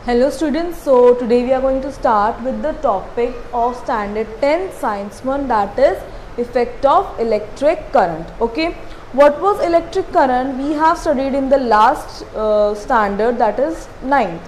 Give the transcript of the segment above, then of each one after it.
Hello students, so today we are going to start with the topic of standard 10 science 1, that is effect of electric current. Okay, what was electric current? We have studied in the last standard, that is 9th.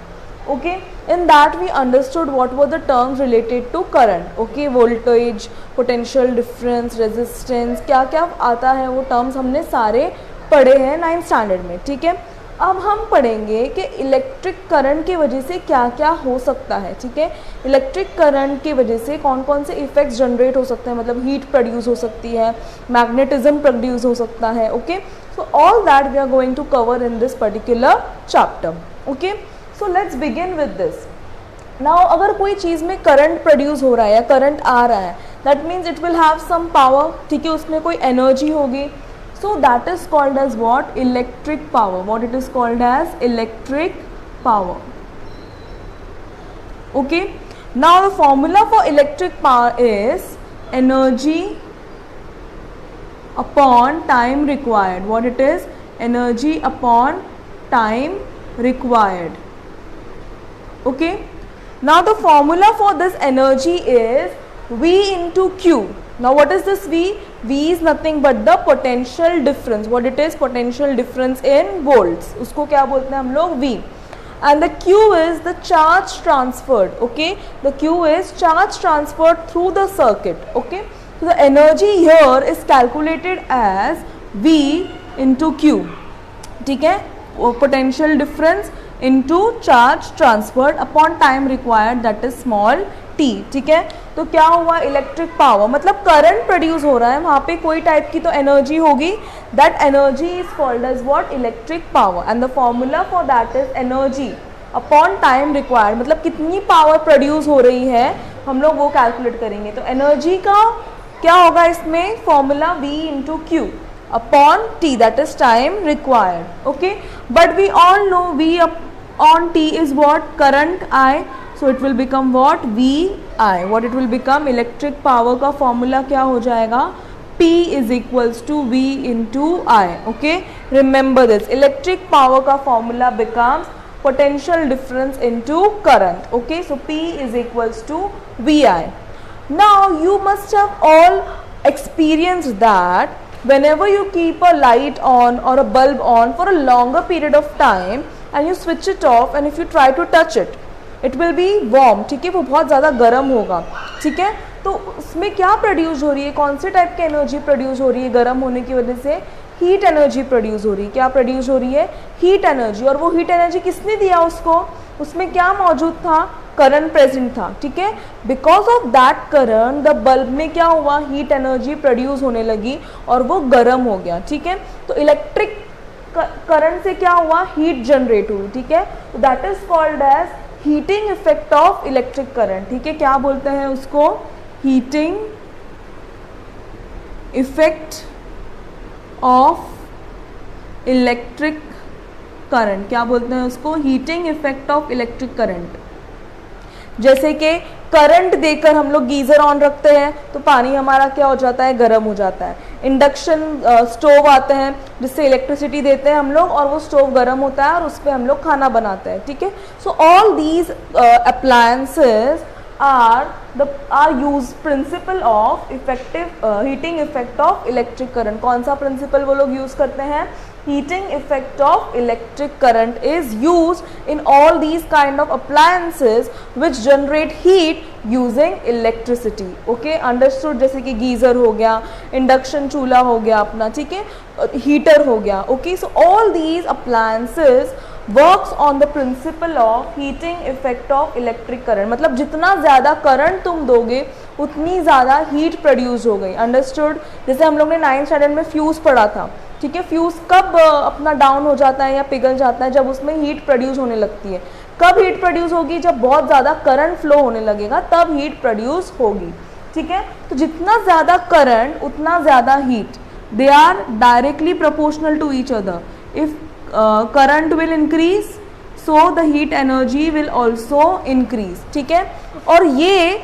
Okay, in that we understood what were the terms related to current. Okay, voltage, potential difference, resistance, क्या क्या आता है वो terms हमने सारे पढ़े हैं 9th standard में. ठीक है, अब हम पढ़ेंगे कि इलेक्ट्रिक करंट की वजह से क्या क्या हो सकता है. ठीक है, इलेक्ट्रिक करंट की वजह से कौन कौन से इफेक्ट्स जनरेट हो सकते हैं, मतलब हीट प्रोड्यूस हो सकती है, मैग्नेटिज्म प्रोड्यूस हो सकता है. Okay, so all that we are going to cover in this particular chapter. Okay, so let's begin with this. Now अगर कोई चीज़ में करंट प्रोड्यूस हो रहा है या करंट आ रहा है, that means it will have some power. ठीक है, उसमें कोई एनर्जी होगी. So that is called as what? Electric power. What it is called as? Electric power. Okay. Now the formula for electric power is energy upon time required. What it is? Energy upon time required. Okay. Now the formula for this energy is V into Q. Now what is this V? V is nothing but the potential difference. What it is? Potential difference in volts. उसको क्या बोलते हैं हम लोग? V. And the Q is the charge transferred. Okay, the Q is charge transferred through the circuit. Okay, so the energy here is calculated as V into Q. ठीक है, potential difference into charge transferred upon time required, that is small t. ठीक है, तो क्या हुआ? Electric power मतलब current produce हो रहा है, वहाँ पे कोई टाइप की तो एनर्जी होगी. That energy is called as what? Electric power. And the formula for that is energy upon time required, मतलब कितनी पावर प्रोड्यूस हो रही है हम लोग वो कैलकुलेट करेंगे. तो एनर्जी का क्या होगा इसमें? Formula V into Q upon T, that is time required. Okay, but we all know V on T is what? Current I. So it will become what? VI. What it will become? Electric power का formula क्या हो जाएगा? P is equals to V into I. Okay, remember this. Electric power का formula becomes potential difference into current. Okay, so P is equals to VI. Now you must have all experienced that whenever you keep a light on or a bulb on for a longer period of time and you switch it off and if you try to touch it, it will be warm. ठीक है, वो बहुत ज़्यादा गर्म होगा. ठीक है, तो उसमें क्या प्रोड्यूस हो रही है? कौन से टाइप की एनर्जी प्रोड्यूस हो रही है? गर्म होने की वजह से हीट एनर्जी प्रोड्यूस हो रही है. क्या प्रोड्यूस हो रही है? Heat energy. और वो हीट एनर्जी किसने दिया उसको? उसमें क्या मौजूद था? करंट प्रेजेंट था. ठीक है, because of that current the bulb में क्या हुआ? हीट एनर्जी प्रोड्यूस होने लगी और वो गर्म हो गया. ठीक है, तो इलेक्ट्रिक करंट से क्या हुआ? हीट जनरेट हुई. ठीक है, तो that is called as heating effect of electric current. ठीक है, क्या बोलते हैं उसको? Heating effect of electric current. क्या बोलते हैं उसको? Heating effect of electric current. जैसे कि करंट देकर हम लोग गीज़र ऑन रखते हैं तो पानी हमारा क्या हो जाता है? गर्म हो जाता है. इंडक्शन स्टोव आते हैं जिससे इलेक्ट्रिसिटी देते हैं हम लोग और वो स्टोव गर्म होता है और उस पर हम लोग खाना बनाते हैं. ठीक है, so all these appliances are use principle of effective heating effect of electric current. कौन सा प्रिंसिपल वो लोग यूज करते हैं? Heating effect of electric current is used in all these kind of appliances which generate heat using electricity. Okay, understood? जैसे कि geyser हो गया, इंडक्शन चूल्हा हो गया अपना. ठीक है, हीटर हो गया. Okay, so all these appliances works on the principle of heating effect of electric current. मतलब जितना ज़्यादा करंट तुम दोगे उतनी ज़्यादा हीट प्रोड्यूस हो गई. अंडरस्टूड? जैसे हम लोग ने 9th स्टैंडर्ड में फ्यूज़ पढ़ा था. ठीक है, फ्यूज़ कब अपना डाउन हो जाता है या पिघल जाता है? जब उसमें हीट प्रोड्यूस होने लगती है. कब हीट प्रोड्यूस होगी? जब बहुत ज़्यादा करंट फ्लो होने लगेगा तब हीट प्रोड्यूस होगी. ठीक है, तो जितना ज़्यादा करंट उतना ज़्यादा heat. They are directly proportional to each other. If current will increase so the heat energy will also increase. ठीक है, और ये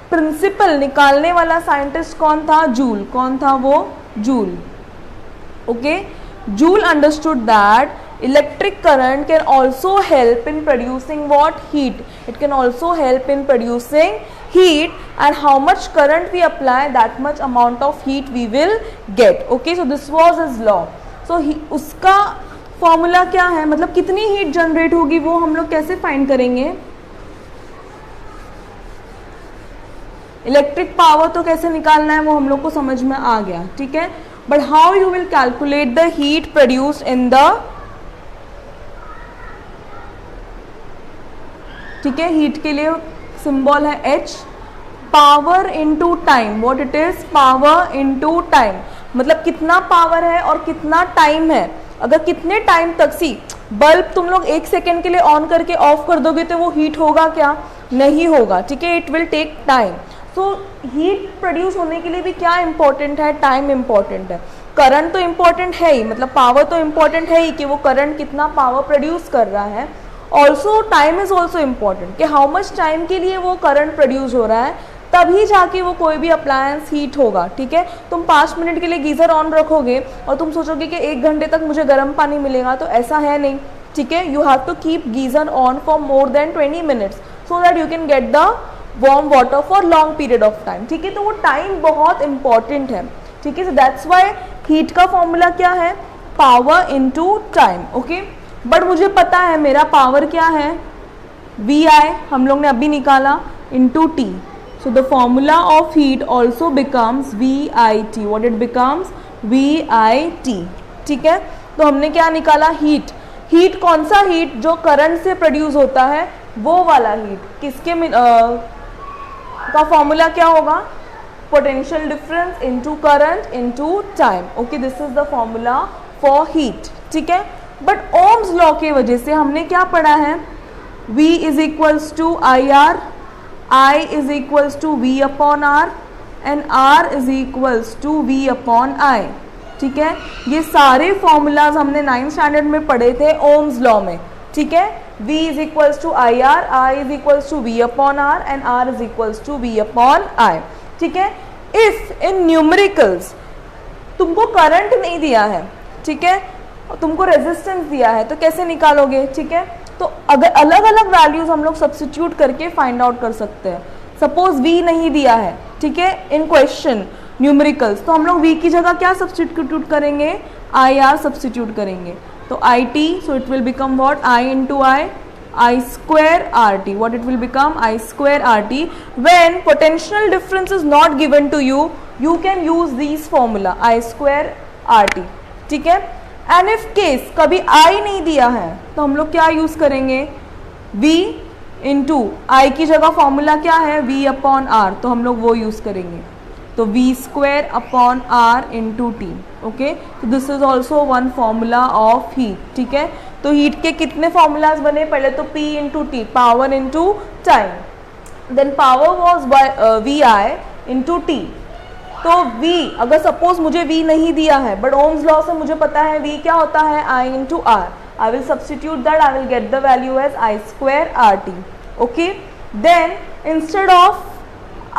प्रिंसिपल निकालने वाला साइंटिस्ट कौन था? जूल. कौन था वो? Joule. Okay, Joule understood that electric current can also help in producing what? Heat. It can also help in producing heat, and how much current we apply, that much amount of heat we will get. Okay, so this was his law. So उसका formula क्या है, मतलब कितनी heat generate होगी वो हम लोग कैसे फाइंड करेंगे? इलेक्ट्रिक पावर तो कैसे निकालना है वो हम लोग को समझ में आ गया, ठीक है. But how you will calculate the heat produced in the, ठीक है, हीट के लिए सिंबल है H. Power into time, what it is? Power into time, मतलब कितना पावर है और कितना टाइम है. अगर कितने टाइम तक, सी बल्ब तुम लोग 1 सेकेंड के लिए ऑन करके ऑफ कर दोगे तो वो हीट होगा क्या? नहीं होगा, ठीक है. It will take time. तो हीट प्रोड्यूस होने के लिए भी क्या इंपॉर्टेंट है? टाइम इंपॉर्टेंट है. करंट तो इंपॉर्टेंट है ही, मतलब पावर तो इंपॉर्टेंट है ही कि वो करंट कितना पावर प्रोड्यूस कर रहा है. Also time is also important कि हाउ मच टाइम के लिए वो करंट प्रोड्यूस हो रहा है, तभी जाके वो कोई भी अप्लायंस हीट होगा, ठीक है. तुम 5 मिनट के लिए गीज़र ऑन रखोगे और तुम सोचोगे कि 1 घंटे तक मुझे गर्म पानी मिलेगा, तो ऐसा है नहीं, ठीक है. You have to keep geyser on for more than 20 minutes so that you can get the warm water for long period of time, ठीक है. तो वो टाइम बहुत इंपॉर्टेंट है, ठीक है. सो दैट्स वाई हीट का फॉर्मूला क्या है? Power into time. Okay, but मुझे पता है मेरा पावर क्या है? VI हम लोग ने अभी निकाला into T. So the formula of heat also becomes VIT. What it becomes? VIT. ठीक है, तो हमने क्या निकाला? हीट. हीट कौन सा हीट? जो करंट से प्रोड्यूस होता है वो वाला हीट. किसके का फॉर्मूला क्या होगा? Potential difference into current into time. Okay, this is the formula for heat, ठीक है. बट ओम्स लॉ के वजह से हमने क्या पढ़ा है? V is equals to IR, I is equals to V upon R and R is equals to V upon I, ठीक है. ये सारे फॉर्मूलाज हमने 9th स्टैंडर्ड में पढ़े थे ओम्स लॉ में, ठीक है. V is equals to IR, I is equals to V upon R and R is equals to V upon I, ठीक है. If in न्यूमेरिकल्स तुमको करंट नहीं दिया है, ठीक है, तुमको रेजिस्टेंस दिया है, तो कैसे निकालोगे? ठीक है, तो अगर अलग अलग वैल्यूज हम लोग सब्स्टिट्यूट करके फाइंड आउट कर सकते हैं. सपोज V नहीं दिया है, ठीक है, इन क्वेश्चन न्यूमेरिकल्स, तो हम लोग V की जगह क्या सब्स्टिट्यूट करेंगे? IR सब्स्टिट्यूट करेंगे. तो IT, so it will become what? I into I square RT. What it will become? I square RT. When potential difference is not given to you, you can use these formula I square RT, ठीक है. And if case कभी I नहीं दिया है तो हम लोग क्या यूज करेंगे? V इंटू I की जगह फॉर्मूला क्या है? V अपॉन R, तो हम लोग वो यूज करेंगे. तो V square upon R into T. Okay, तो this is also one formula of heat, ठीक है. तो हीट के कितने फॉर्मूलाज बने? पहले तो P into T, power into time, then power was VI into T. तो V, अगर सपोज मुझे V नहीं दिया है बट ओम्स लॉ से मुझे पता है V क्या होता है? I into R. I will substitute that. I will get the value as I square RT. Okay, then instead of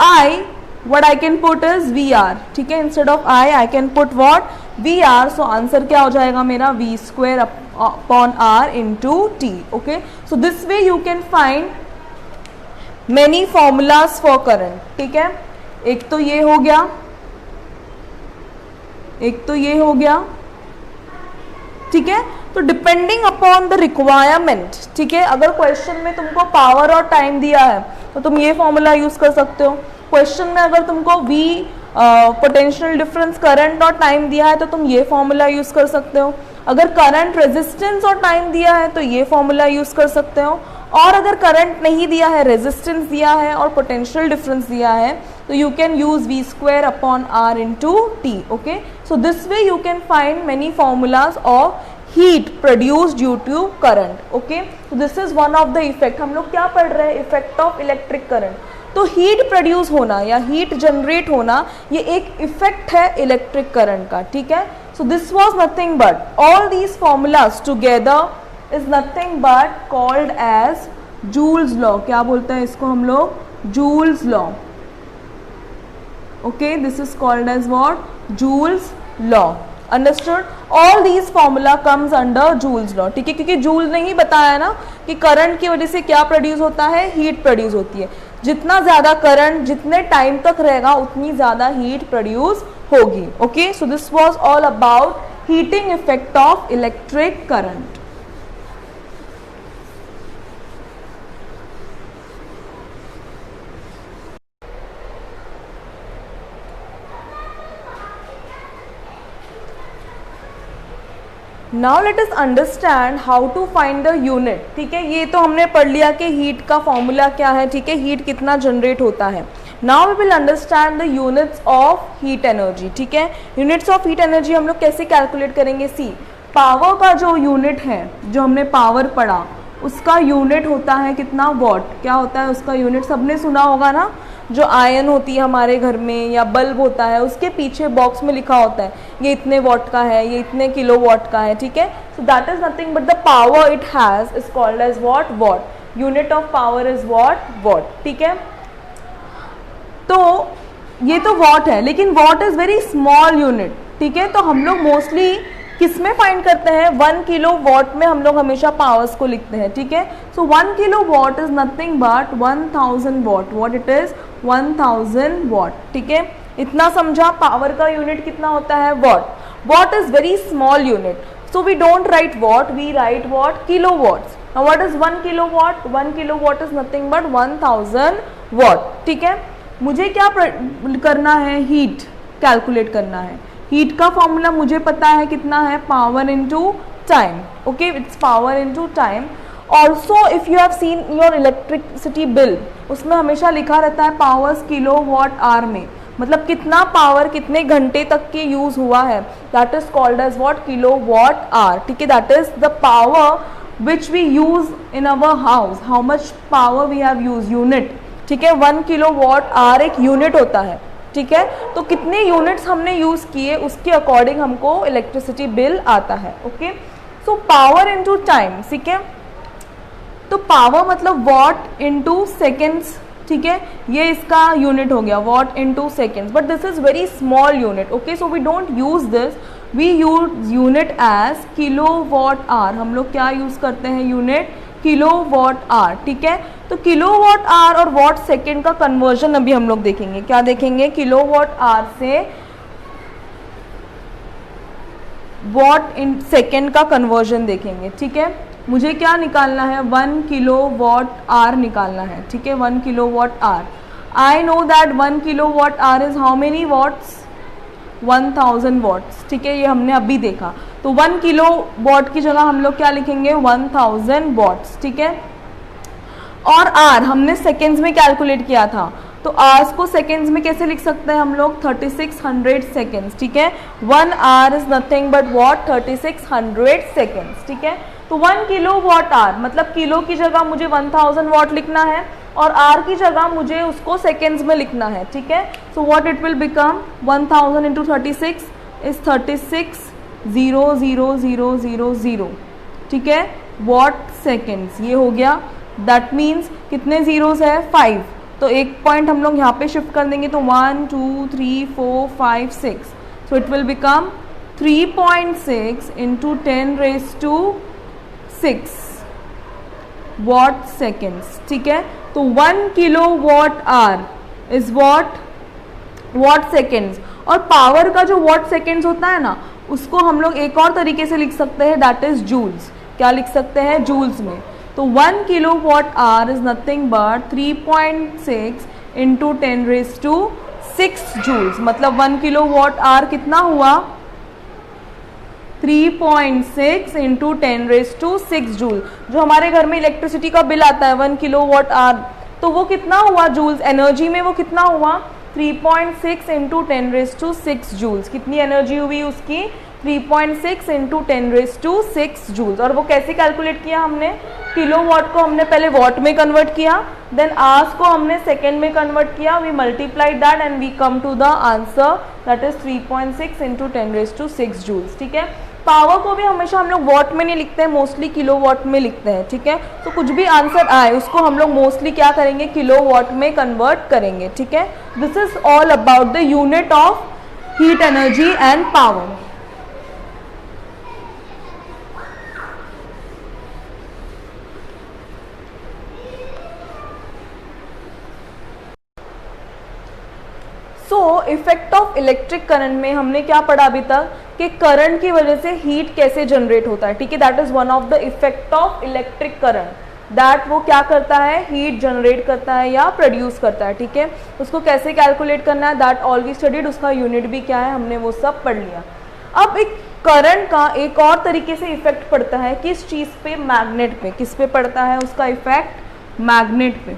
I, what I can put is VR, ठीक है. instead of I can put what? VR. so answer क्या हो जाएगा मेरा? V square upon R into T. Okay, so this way you can find many formulas for current, ठीक है. एक तो ये हो गया, एक तो ये हो गया, ठीक है. तो डिपेंडिंग अपॉन द रिक्वायरमेंट, ठीक है, अगर क्वेश्चन में तुमको पावर और टाइम दिया है तो तुम ये फॉर्मूला यूज कर सकते हो. क्वेश्चन में अगर तुमको V पोटेंशियल डिफरेंस करंट और टाइम दिया है तो तुम ये फॉर्मूला यूज कर सकते हो. अगर करंट रेजिस्टेंस और टाइम दिया है तो ये फॉर्मूला यूज कर सकते हो. और अगर करंट नहीं दिया है, रेजिस्टेंस दिया है और पोटेंशियल डिफरेंस दिया है, तो you can use V square upon R into T. Okay, so this way you can find many formulas of heat produced due to current. Okay, तो this is one of the effect. हम लोग क्या पढ़ रहे हैं? Effect of electric current. तो heat produce होना या हीट जनरेट होना ये एक इफेक्ट है इलेक्ट्रिक करंट का, ठीक है. So this was nothing but all these formulas together is nothing but called as Joule's law. क्या बोलते हैं इसको हम लोग? Joule's law. Okay, this is called as what? Joule's law. Understood? All these formula comes under Joule's law, ठीक है, क्योंकि joule ने ही बताया ना कि करंट की वजह से क्या प्रोड्यूस होता है, हीट प्रोड्यूस होती है। जितना ज़्यादा करंट जितने टाइम तक रहेगा उतनी ज़्यादा हीट प्रोड्यूस होगी। Okay, so this was all about heating effect of electric current. Now let us understand how to find the unit. ठीक है, ये तो हमने पढ़ लिया कि हीट का फॉर्मूला क्या है, ठीक है, हीट कितना जनरेट होता है। Now we will understand the units of heat energy. ठीक है, यूनिट्स ऑफ हीट एनर्जी हम लोग कैसे कैलकुलेट करेंगे? सी, पावर का जो यूनिट है, जो हमने पावर पढ़ा, उसका यूनिट होता है कितना? वॉट। क्या होता है उसका यूनिट? सबने सुना होगा ना, जो आयन होती है हमारे घर में या बल्ब होता है, उसके पीछे बॉक्स में लिखा होता है ये इतने वॉट का है, ये इतने किलो वॉट का है। ठीक है, so that is nothing but the power it has is called as watt? Watt. Unit of power is watt? Watt. ठीक है, तो ये तो वॉट है, लेकिन watt is very small unit. ठीक है, तो हम लोग मोस्टली किस में फाइंड करते हैं? 1 किलो वॉट में हम लोग हमेशा पावर्स को लिखते हैं। ठीक है, सो 1 kilo watt is nothing but 1000 what. What it is? 1000 watt. ठीक है, इतना समझा? पावर का यूनिट कितना होता है? Watt. Watt is very small unit, so we don't write watt, we write watt? Kilo watts. Now what is 1 kilo watt? 1 kilo watt is nothing but 1000 watt. ठीक है, मुझे क्या करना है? हीट कैलकुलेट करना है। हीट का फॉर्मूला मुझे पता है कितना है? Power into time. Okay, it's power into time. Also if you have seen your electricity bill, उसमें हमेशा लिखा रहता है पावर्स किलो वॉट आवर में, मतलब कितना पावर कितने घंटे तक के यूज हुआ है, that is called as what? Kilo watt hour. ठीक है, that is the power which we use in our house, how much power we have use, unit. ठीक है, 1 किलो वॉट आवर एक यूनिट होता है। ठीक है, तो कितने यूनिट्स हमने यूज किए उसके अकॉर्डिंग हमको इलेक्ट्रिसिटी बिल आता है। Okay, so power into time. ठीक है, तो पावर मतलब वॉट इनटू सेकेंड्स। ठीक है, ये इसका यूनिट हो गया, watt into seconds, but this is very small unit. Okay, so we don't use this, we use unit as kilo watt hour. हम लोग क्या यूज करते हैं? Unit kilo watt hour. ठीक है, तो किलो वॉट आवर और वॉट सेकेंड का कन्वर्जन अभी हम लोग देखेंगे। क्या देखेंगे? किलो वॉट आवर से वॉट इन सेकेंड का कन्वर्जन देखेंगे। ठीक है, मुझे क्या निकालना है? 1 किलो वॉट आवर निकालना है। ठीक है, 1 kilo watt hour. I know that 1 kilo watt hour is how many watts? 1000 watts. ठीक है, ये हमने अभी देखा, तो 1 किलो वॉट की जगह हम लोग क्या लिखेंगे? 1000 वॉट्स। ठीक है, और आर हमने सेकेंड्स में कैलकुलेट किया था, तो आवर्स को सेकेंड्स में कैसे लिख सकते हैं हम लोग? 3600 सेकेंड्स। ठीक है, 1 our is nothing but what? 3600 seconds. ठीक है, तो 1 किलो वॉट आवर मतलब किलो की जगह मुझे 1000 वॉट लिखना है और आर की जगह मुझे उसको सेकेंड्स में लिखना है। ठीक है, so what it will become? 1000 into 36 is 36,000,000। ठीक है, वॉट सेकेंड्स ये हो गया। दैट मीन्स कितने जीरोस है? 5। तो एक पॉइंट हम लोग यहाँ पे शिफ्ट कर देंगे, तो 1 2 3 4 5 6, so it will become 3.6 into 10⁻6 what seconds. ठीक है, तो 1 kilo watt hour is watt? What seconds. और पावर का जो वॉट सेकेंड्स होता है ना, उसको हम लोग एक और तरीके से लिख सकते हैं, दैट इज जूल्स। क्या लिख सकते हैं? जूल्स में। तो 1 kilo watt hour is nothing but 3.6 into 10⁻6 joules. मतलब 1 किलो वॉट आवर कितना हुआ? 3.6 इंटू 10⁻6 जूल। जो हमारे घर में इलेक्ट्रिसिटी का बिल आता है 1 किलो वॉट आवर, तो वो कितना हुआ जूल्स? एनर्जी में वो कितना हुआ? 3.6 इंटू 10⁻6 जूल्स। कितनी एनर्जी हुई उसकी? 3.6 इंटू 10⁻6 जूल्स। और वो कैसे कैलकुलेट किया हमने? किलो वॉट को हमने पहले वॉट में कन्वर्ट किया, देन आवर्स को हमने सेकेंड में कन्वर्ट किया, we multiplied that and we come to the answer that is 3.6 into 10⁻6 joules. ठीक है, पावर को भी हमेशा हम लोग वॉट में नहीं लिखते हैं, मोस्टली किलो वॉट में लिखते हैं। ठीक है, तो कुछ भी आंसर आए उसको हम लोग मोस्टली क्या करेंगे? किलो वॉट में कन्वर्ट करेंगे। ठीक है, this is all about the unit of heat energy and power. So effect of electric current में हमने क्या पढ़ा अभी तक कि करंट की वजह से हीट कैसे जनरेट होता है, ठीक है, that is one of the effect of electric current, that वो क्या करता है, हीट जनरेट करता है या प्रोड्यूस करता है, ठीक है, उसको कैसे कैलकुलेट करना है, दैट ऑल वी स्टडीड, उसका यूनिट भी क्या है हमने वो सब पढ़ लिया। अब एक करंट का एक और तरीके से इफेक्ट पड़ता है किस चीज़ पे, मैग्नेट पे, किस पे पड़ता है उसका इफेक्ट, मैग्नेट पे,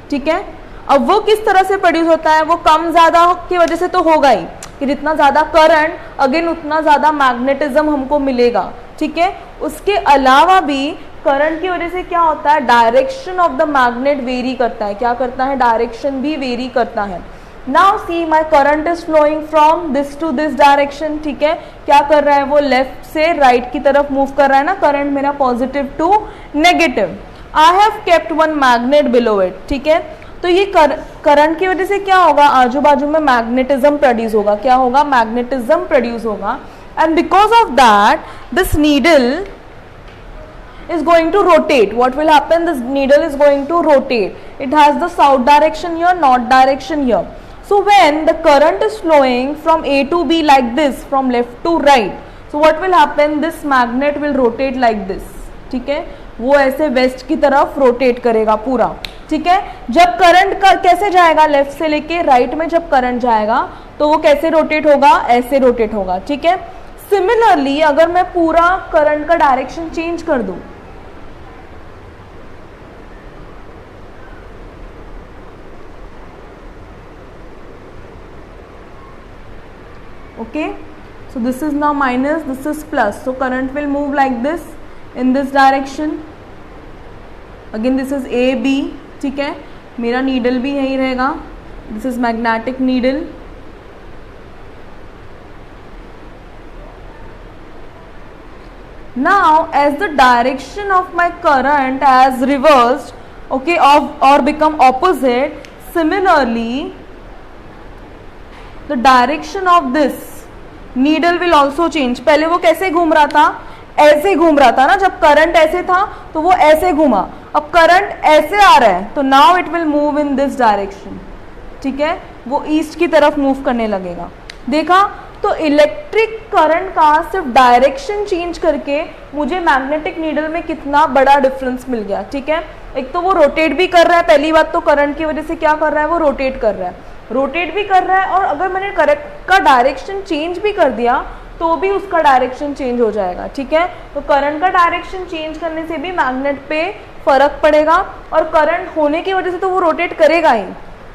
ठीक है। अब वो किस तरह से प्रोड्यूस होता है, वो कम ज़्यादा की वजह से तो होगा ही कि जितना ज़्यादा करंट अगेन उतना ज़्यादा मैग्नेटिज्म हमको मिलेगा, ठीक है। उसके अलावा भी करंट की वजह से क्या होता है, direction of the magnet very करता है, क्या करता है, डायरेक्शन भी वेरी करता है। Now see my current is flowing from this to this direction, ठीक है, क्या कर रहा है वो लेफ्ट से राइट की तरफ मूव कर रहा है ना, करंट मेरा positive to negative. I have kept one magnet below it, ठीक है, तो ये करंट की वजह से क्या होगा, आजू बाजू में मैग्नेटिज्म प्रोड्यूस होगा, क्या होगा, मैग्नेटिज्म प्रोड्यूस होगा, and because of that this needle is going to rotate. What will happen, this needle is going to rotate, it has the south direction here, north direction here. So when the current is flowing from A to B like this, from left to right, so what will happen, this magnet will rotate like this, ठीक है, वो ऐसे waste की तरफ rotate करेगा पूरा, ठीक है। जब करंट का कैसे जाएगा, लेफ्ट से लेके राइट में जब करंट जाएगा तो वो कैसे रोटेट होगा, ऐसे रोटेट होगा, ठीक है। सिमिलरली अगर मैं पूरा करंट का डायरेक्शन चेंज कर दूं, okay, so this is now minus, this is plus, so current will move like this in this direction, again this is A B, ठीक है, मेरा नीडल भी यही रहेगा, this is magnetic needle, now as the direction of my current has reversed, okay, or become opposite, similarly the direction of this needle will also change। पहले वो कैसे घूम रहा था, ऐसे घूम रहा था ना, जब करंट ऐसे था तो वो ऐसे घूमा, अब करंट ऐसे आ रहा है तो now it will move in this direction, ठीक है, वो ईस्ट की तरफ मूव करने लगेगा। देखा, तो इलेक्ट्रिक करंट का सिर्फ डायरेक्शन चेंज करके मुझे मैग्नेटिक नीडल में कितना बड़ा डिफरेंस मिल गया, ठीक है। एक तो वो रोटेट भी कर रहा है, पहली बात तो करंट की वजह से क्या कर रहा है, वो रोटेट कर रहा है, रोटेट भी कर रहा है, और अगर मैंने करंट का डायरेक्शन चेंज भी कर दिया तो भी उसका डायरेक्शन चेंज हो जाएगा, ठीक है। तो करंट का डायरेक्शन चेंज करने से भी मैग्नेट पे फर्क पड़ेगा, और करंट होने की वजह से तो वो रोटेट करेगा ही,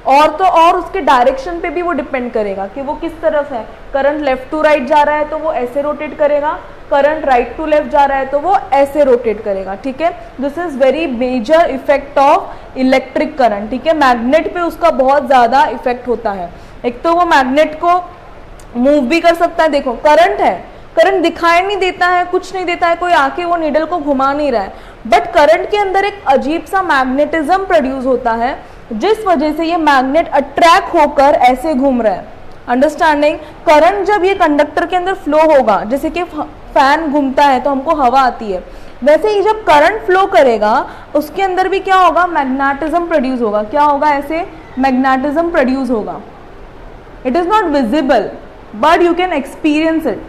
और तो और उसके डायरेक्शन पे भी वो डिपेंड करेगा कि वो किस तरफ है। करंट लेफ्ट टू राइट जा रहा है तो वो ऐसे रोटेट करेगा, करंट राइट टू लेफ्ट जा रहा है तो वो ऐसे रोटेट करेगा, ठीक है। This is very major effect of electric current, ठीक है, मैग्नेट पे उसका बहुत ज़्यादा इफेक्ट होता है। एक तो वो मैग्नेट को मूव भी कर सकता है, देखो करंट है, करंट दिखाई नहीं देता है, कुछ नहीं देता है, कोई आके वो नीडल को घुमा नहीं रहा है, बट करंट के अंदर एक अजीब सा मैग्नेटिज्म प्रोड्यूस होता है जिस वजह से ये मैग्नेट अट्रैक्ट होकर ऐसे घूम रहा है। अंडरस्टैंडिंग, करंट जब ये कंडक्टर के अंदर फ्लो होगा, जैसे कि फैन घूमता है तो हमको हवा आती है, वैसे ही जब करंट फ्लो करेगा उसके अंदर भी क्या होगा, मैग्नेटिज्म प्रोड्यूस होगा। क्या होगा, ऐसे मैग्नेटिज्म प्रोड्यूस होगा। It is not visible but you can experience it,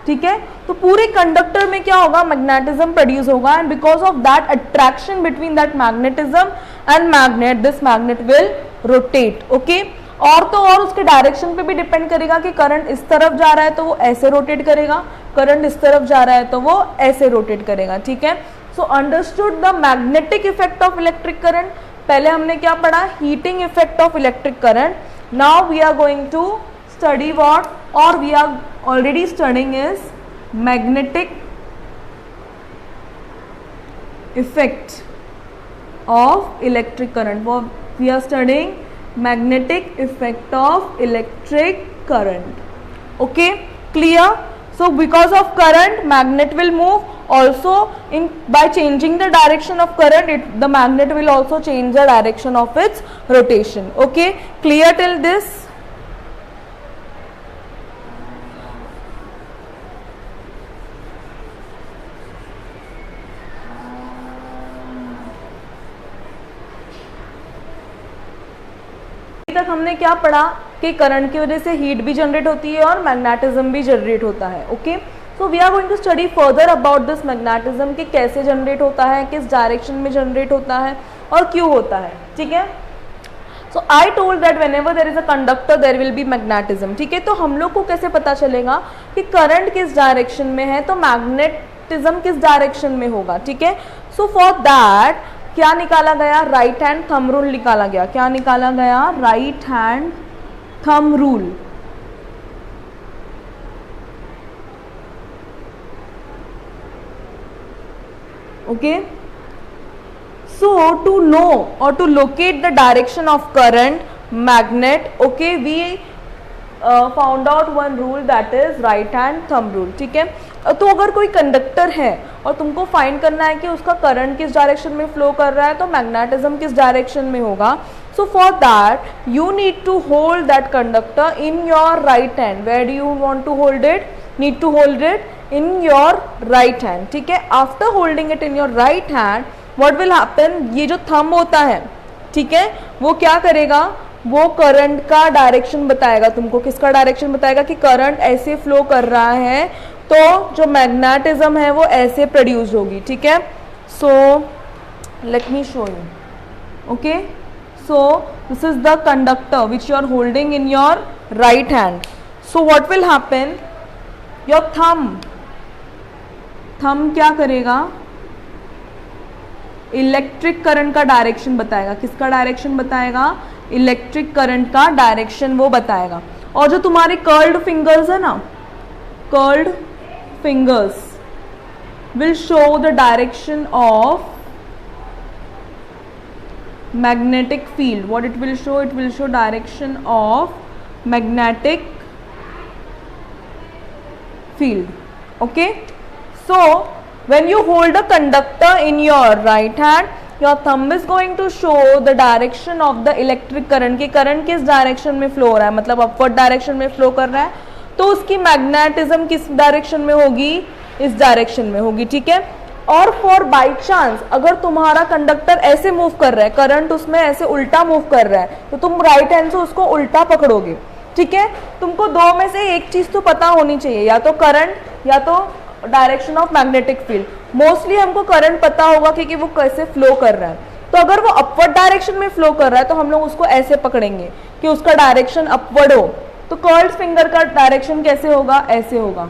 ठीक है। तो पूरे कंडक्टर में क्या होगा, मैग्नेटिज्म प्रोड्यूस होगा, and because of that attraction between that magnetism and magnet, this magnet will rotate, okay. और तो और उसके डायरेक्शन पे भी डिपेंड करेगा कि करंट इस तरफ जा रहा है तो वो ऐसे रोटेट करेगा, करंट इस तरफ जा रहा है तो वो ऐसे रोटेट करेगा, ठीक है। So understood the magnetic effect of electric current. पहले हमने क्या पढ़ा, heating effect of electric current. Now we are going to study what, or we are already studying is magnetic effect of electric current. We are studying magnetic effect of electric current, okay, clear? So because of current, magnet will move, also by changing the direction of current, the magnet will also change the direction of its rotation, okay, clear till this? तक हमने क्या पढ़ा कि current की वजह से heat भी generate होती है और मैग्नेटिज्म भी जनरेट होता है. Okay, so we are going to study further about this magnetism कि कैसे जनरेट होता है, किस डायरेक्शन में जनरेट होता है और क्यों होता है. ठीक है, so I told that whenever there is a conductor there will be magnetism. ठीक है, तो हम लोग को कैसे पता चलेगा कि करंट किस डायरेक्शन में है तो मैग्नेटिज्म किस डायरेक्शन में होगा. ठीक है, सो फॉर दैट क्या निकाला गया, राइट हैंड थंब रूल निकाला गया. क्या निकाला गया, right hand thumb rule. Okay, so to know or to locate the direction of current magnet, okay, we found out one rule that is right hand thumb rule. ठीक है, तो अगर कोई कंडक्टर है और तुमको फाइंड करना है कि उसका करंट किस डायरेक्शन में फ्लो कर रहा है तो मैग्नेटिज्म किस डायरेक्शन में होगा. So for that you need to hold that conductor in your right hand. Where do you want to hold it, need to hold it in your right hand. ठीक है, after holding it in your right hand what will happen, ये जो thumb होता है, ठीक है, वो क्या करेगा, वो करंट का डायरेक्शन बताएगा तुमको. किसका डायरेक्शन बताएगा कि करंट ऐसे फ्लो कर रहा है तो जो मैग्नेटिज्म है वो ऐसे प्रोड्यूस होगी. ठीक है, so let me show you. Okay, so this is the conductor which you are holding in your right hand. So what will happen, your thumb क्या करेगा, इलेक्ट्रिक करंट का डायरेक्शन बताएगा. किसका डायरेक्शन बताएगा, इलेक्ट्रिक करंट का direction वो बताएगा. और जो तुम्हारे कर्ल्ड फिंगर्स है ना, curled fingers will show the direction of magnetic field. What it will show, it will show direction of magnetic field. Okay, so when you hold a conductor in your right hand, your thumb is going to show the direction of the electric current. कि current किस direction में flow हो रहा है, मतलब upward direction में flow कर रहा है, तो उसकी मैग्नेटिज्म किस डायरेक्शन में होगी, इस डायरेक्शन में होगी. ठीक है, और फॉर बाई चांस अगर तुम्हारा कंडक्टर ऐसे मूव कर रहा है, करंट उसमें ऐसे उल्टा मूव कर रहा है, तो तुम राइट हैंड से उसको उल्टा पकड़ोगे. ठीक है, तुमको दो में से एक चीज तो पता होनी चाहिए, या तो करंट या तो direction of magnetic field. Mostly हमको करंट पता होगा कि वो कैसे फ्लो कर रहा है. तो अगर वो अपवर्ड डायरेक्शन में फ्लो कर रहा है तो हम लोग उसको ऐसे पकड़ेंगे कि उसका डायरेक्शन अपवर्ड हो. तो कर्ल्ड फिंगर का डायरेक्शन कैसे होगा, ऐसे होगा.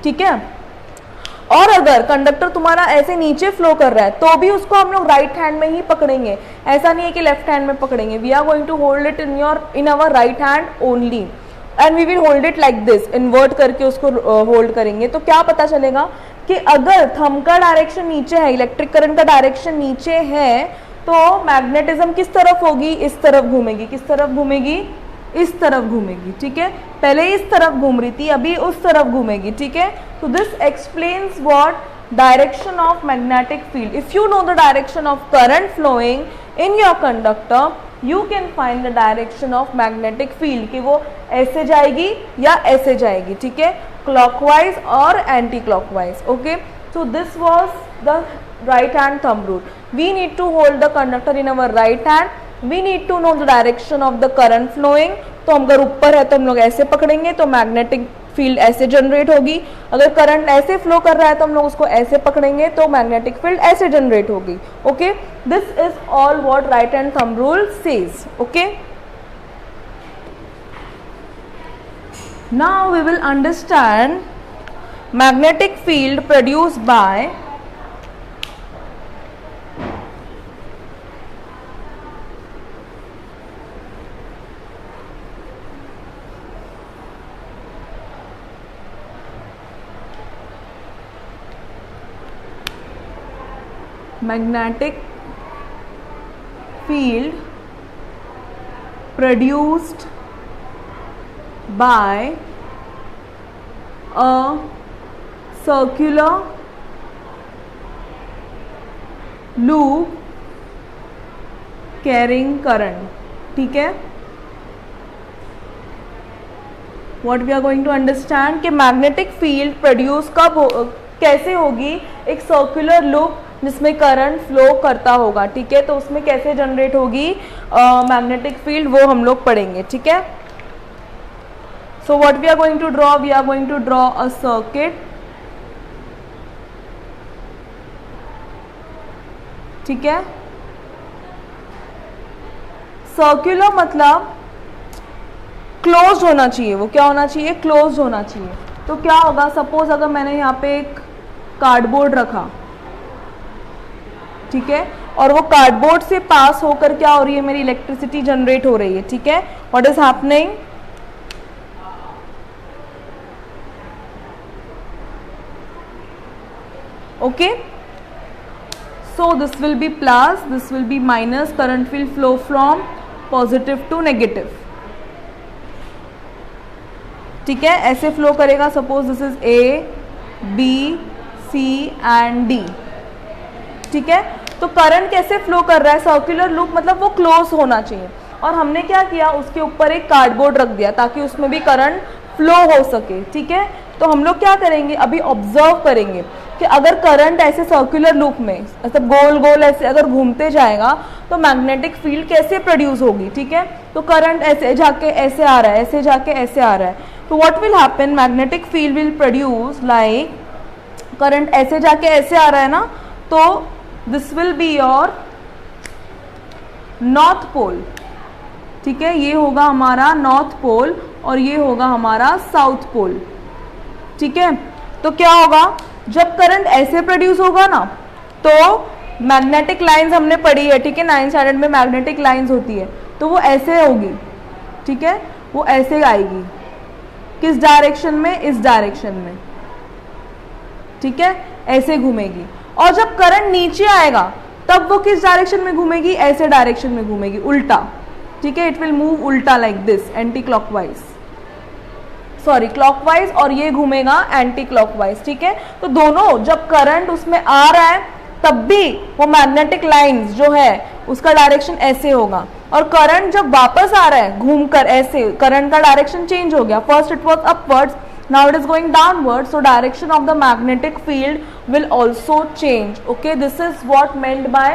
ठीक है, और अगर कंडक्टर तुम्हारा ऐसे नीचे फ्लो कर रहा है तो भी उसको हम लोग राइट हैंड में ही पकड़ेंगे. ऐसा नहीं है कि लेफ्ट हैंड में पकड़ेंगे. We are going to hold it in our right hand only and we will hold it like this. Invert करके उसको होल्ड करेंगे. तो क्या पता चलेगा कि अगर थंब का डायरेक्शन नीचे है, इलेक्ट्रिक करंट का डायरेक्शन नीचे है, तो मैग्नेटिज्म किस तरफ होगी, इस तरफ घूमेगी. किस तरफ घूमेगी, इस तरफ घूमेगी. ठीक है, पहले इस तरफ घूम रही थी, अभी उस तरफ घूमेगी. ठीक है, तो this explains what, direction of magnetic field. If you know the direction of current flowing in your conductor, you can find the direction of magnetic field कि वो ऐसे जाएगी या ऐसे जाएगी. ठीक है, क्लॉकवाइज और anti clockwise. Okay, so this was the right hand thumb rule. We need to hold the conductor in our right hand. We need to know the direction of the current flowing. तो अगर ऊपर है तो हम लोग ऐसे पकड़ेंगे तो मैग्नेटिक फील्ड ऐसे जनरेट होगी. अगर करंट ऐसे फ्लो कर रहा है तो हम लोग उसको ऐसे पकड़ेंगे तो मैग्नेटिक फील्ड ऐसे जनरेट होगी. Okay, this is all what right hand thumb rule says. Okay, now we will understand magnetic field produced by magnetic field produced by a circular loop carrying current. ठीक है, what we are going to understand कि magnetic field produce कब कैसे होगी, एक circular loop जिसमें current flow करता होगा, ठीक है। तो उसमें कैसे जनरेट होगी मैग्नेटिक फील्ड, वो हम लोग पढ़ेंगे, ठीक है। So what we are going to draw, we are going to draw a circuit, ठीक है। सर्कुलर मतलब क्लोज होना चाहिए, वो क्या होना चाहिए, क्लोज होना चाहिए। तो क्या होगा, सपोज अगर मैंने यहाँ पे एक कार्डबोर्ड रखा, ठीक है, और वो कार्डबोर्ड से पास होकर क्या हो रही है, मेरी इलेक्ट्रिसिटी जनरेट हो रही है, ठीक है। What is happening, okay. So this will be plus, this will be minus, current will flow from positive to negative, ठीक है, ऐसे फ्लो करेगा। Suppose this is A, B, C and D, ठीक है। तो करंट कैसे फ्लो कर रहा है, सर्कुलर लूप मतलब वो क्लोज होना चाहिए। और हमने क्या किया, उसके ऊपर एक कार्डबोर्ड रख दिया ताकि उसमें भी करंट फ्लो हो सके, ठीक है। तो हम लोग क्या करेंगे, अभी ऑब्जर्व करेंगे कि अगर करंट ऐसे सर्कुलर लूप में मतलब गोल गोल ऐसे अगर घूमते जाएगा तो मैग्नेटिक फील्ड कैसे प्रोड्यूस होगी, ठीक है। तो करंट ऐसे जाके ऐसे आ रहा है, ऐसे जाके ऐसे आ रहा है, तो what will happen, magnetic field will produce like, current ऐसे जाके ऐसे आ रहा है ना, तो this will be your north pole, ठीक है। ये होगा हमारा नॉर्थ पोल और ये होगा हमारा साउथ पोल, ठीक है। तो क्या होगा, जब करंट ऐसे प्रोड्यूस होगा ना तो मैग्नेटिक लाइंस हमने पढ़ी है, ठीक है, 9th स्टैंडर्ड में मैग्नेटिक लाइंस होती है, तो वो ऐसे होगी, ठीक है, वो ऐसे आएगी, किस डायरेक्शन में, इस डायरेक्शन में, ठीक है, ऐसे घूमेगी। और जब करंट नीचे आएगा तब वो किस डायरेक्शन में घूमेगी, ऐसे डायरेक्शन में घूमेगी, उल्टा, ठीक है। इट विल मूव उल्टा like this, anti clockwise, sorry clockwise, और ये घूमेगा एंटी क्लॉकवाइज, ठीक है। तो दोनों जब करंट उसमें आ रहा है तब भी वो मैग्नेटिक लाइंस जो है उसका डायरेक्शन ऐसे होगा, और करंट जब वापस आ रहा है घूमकर ऐसे, करंट का डायरेक्शन चेंज हो गया, first it was upwards, now it is going downwards, so direction of the magnetic field will also change, okay. This is what meant by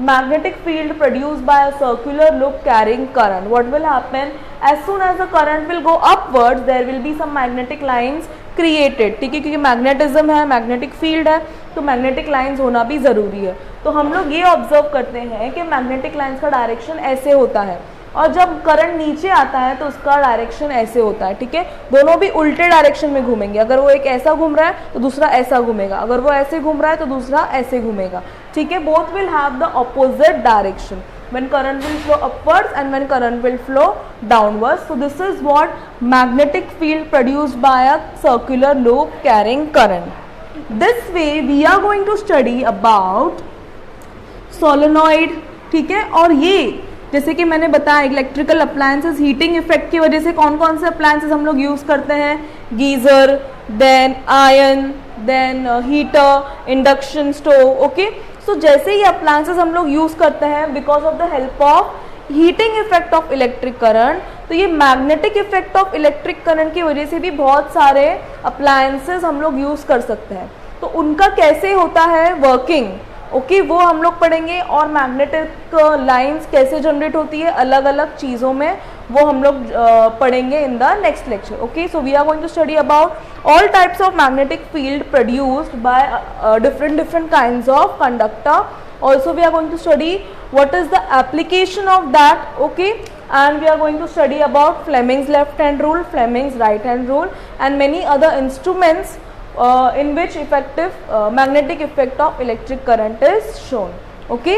magnetic field produced by a circular loop carrying current. What will happen, as soon as the current will go upwards there will be some magnetic lines created, ठीक है, क्योंकि magnetism है, magnetic field है, तो magnetic lines होना भी ज़रूरी है। तो हम लोग ये ऑब्जर्व करते हैं कि मैग्नेटिक लाइंस का डायरेक्शन ऐसे होता है, और जब करंट नीचे आता है तो उसका डायरेक्शन ऐसे होता है, ठीक है। दोनों भी उल्टे डायरेक्शन में घूमेंगे, अगर वो एक ऐसा घूम रहा है तो दूसरा ऐसा घूमेगा, अगर वो ऐसे घूम रहा है तो दूसरा ऐसे घूमेगा, ठीक है। Both will have the opposite direction, when current will flow upwards and when current will flow downwards. So this is what magnetic field produced by a circular loop carrying current. This way we are going to study about solenoid, ठीक है। और ये जैसे कि मैंने बताया electrical appliances, heating effect की वजह से कौन कौन से अप्लायंसेस हम लोग यूज़ करते हैं, geyser, then iron, then heater, induction stove, okay. So जैसे ही अप्लायंसेस हम लोग यूज़ करते हैं because of the help of heating effect of electric current, तो ये magnetic effect of electric current की वजह से भी बहुत सारे अप्लायंसेस हम लोग यूज़ कर सकते हैं। तो उनका कैसे होता है वर्किंग, ओके, वो हम लोग पढ़ेंगे। और मैग्नेटिक लाइंस कैसे जनरेट होती है अलग अलग चीज़ों में, वो हम लोग पढ़ेंगे in the next lecture, okay. So we are going to study about all types of magnetic field produced by different kinds of conductor. Also we are going to study what is the application of that, okay, and we are going to study about Fleming's left hand rule, Fleming's right hand rule, and many other instruments in which effective magnetic effect of electric current is shown, okay.